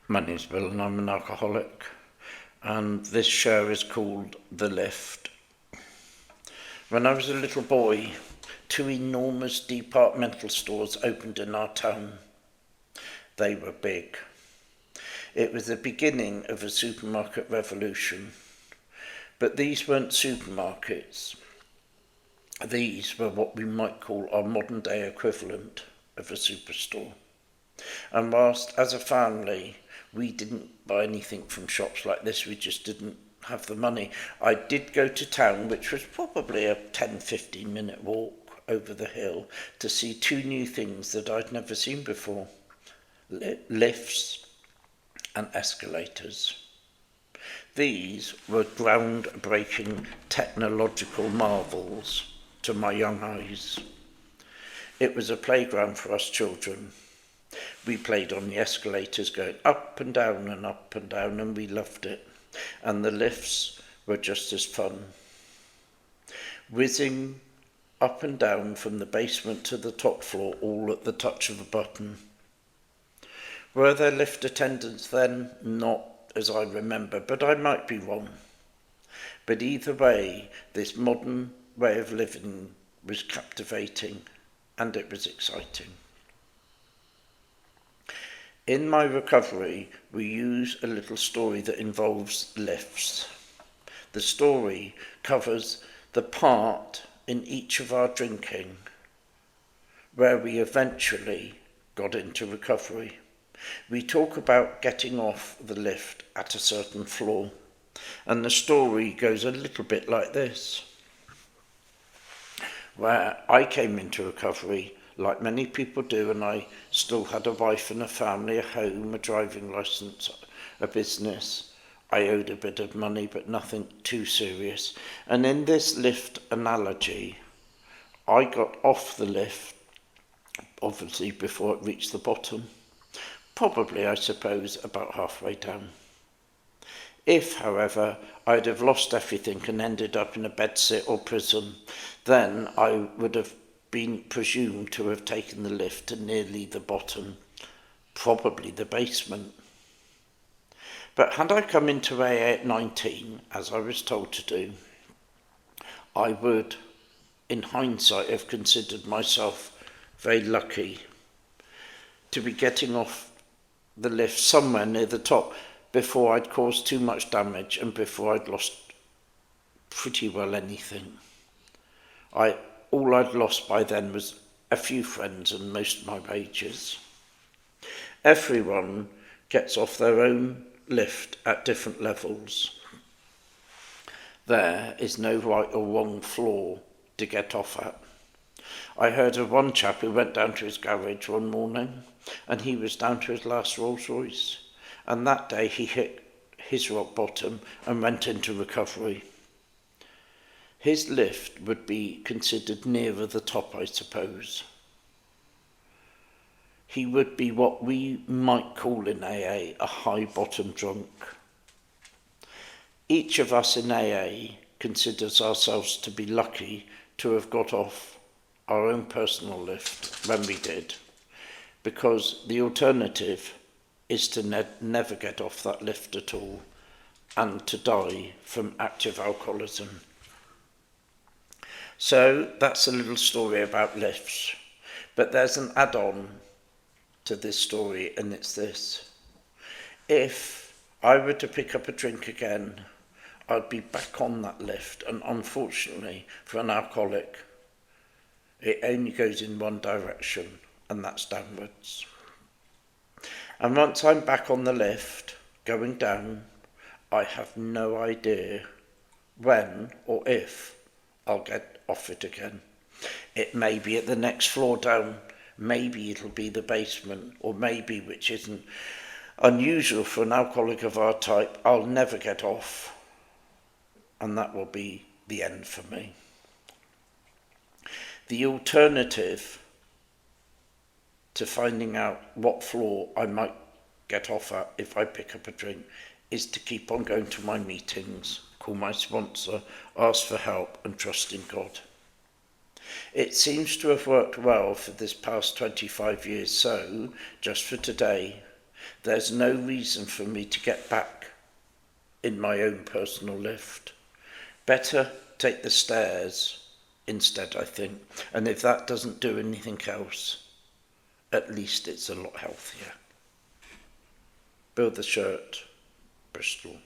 My name's Bill and I'm an alcoholic, and this show is called The Lift. When I was a little boy, two enormous departmental stores opened in our town. They were big. It was the beginning of a supermarket revolution. But these weren't supermarkets. These were what we might call our modern day equivalent of a superstore. And whilst as a family we didn't buy anything from shops like this, we just didn't have the money, I did go to town, which was probably a 10-15 minute walk over the hill, to see two new things that I'd never seen before: lifts and escalators. These were groundbreaking technological marvels to my young eyes. It was a playground for us children. We played on the escalators going up and down, and we loved it. And the lifts were just as fun. Whizzing up and down from the basement to the top floor, all at the touch of a button. Were there lift attendants then? Not as I remember, but I might be wrong. But either way, this modern way of living was captivating, and it was exciting. In my recovery, we use a little story that involves lifts. The story covers the part in each of our drinking where we eventually got into recovery. We talk about getting off the lift at a certain floor, and the story goes a little bit like this. Where I came into recovery, like many people do, and I still had a wife and a family, a home, a driving licence, a business. I owed a bit of money, but nothing too serious. And in this lift analogy, I got off the lift, obviously before it reached the bottom. Probably, I suppose, about halfway down. If, however, I'd have lost everything and ended up in a bedsit or prison, then I would have been presumed to have taken the lift to nearly the bottom, probably the basement. But had I come into AA at 19, as I was told to do, I would, in hindsight, have considered myself very lucky to be getting off the lift somewhere near the top before I'd caused too much damage and before I'd lost pretty well anything. All I'd lost by then was a few friends and most of my wages. Everyone gets off their own lift at different levels. There is no right or wrong floor to get off at. I heard of one chap who went down to his garage one morning, and he was down to his last Rolls Royce, and that day he hit his rock bottom and went into recovery. His lift would be considered nearer the top, I suppose. He would be what we might call in AA a high bottom drunk. Each of us in AA considers ourselves to be lucky to have got off our own personal lift when we did, because the alternative is to never get off that lift at all and to die from active alcoholism. So that's a little story about lifts. But there's an add-on to this story, and it's this. If I were to pick up a drink again, I'd be back on that lift, and unfortunately for an alcoholic, it only goes in one direction, and that's downwards. And once I'm back on the lift, going down, I have no idea when or if I'll get off it again. It may be at the next floor down, maybe it'll be the basement, or maybe, which isn't unusual for an alcoholic of our type, I'll never get off, and that will be the end for me. The alternative to finding out what floor I might get off at if I pick up a drink is to keep on going to my meetings, call my sponsor, ask for help, and trust in God. It seems to have worked well for this past 25 years, so, just for today, There's no reason for me to get back in my own personal lift. Better take the stairs instead, I think. And if that doesn't do anything else, at least it's a lot healthier. Build the shirt, Bristol.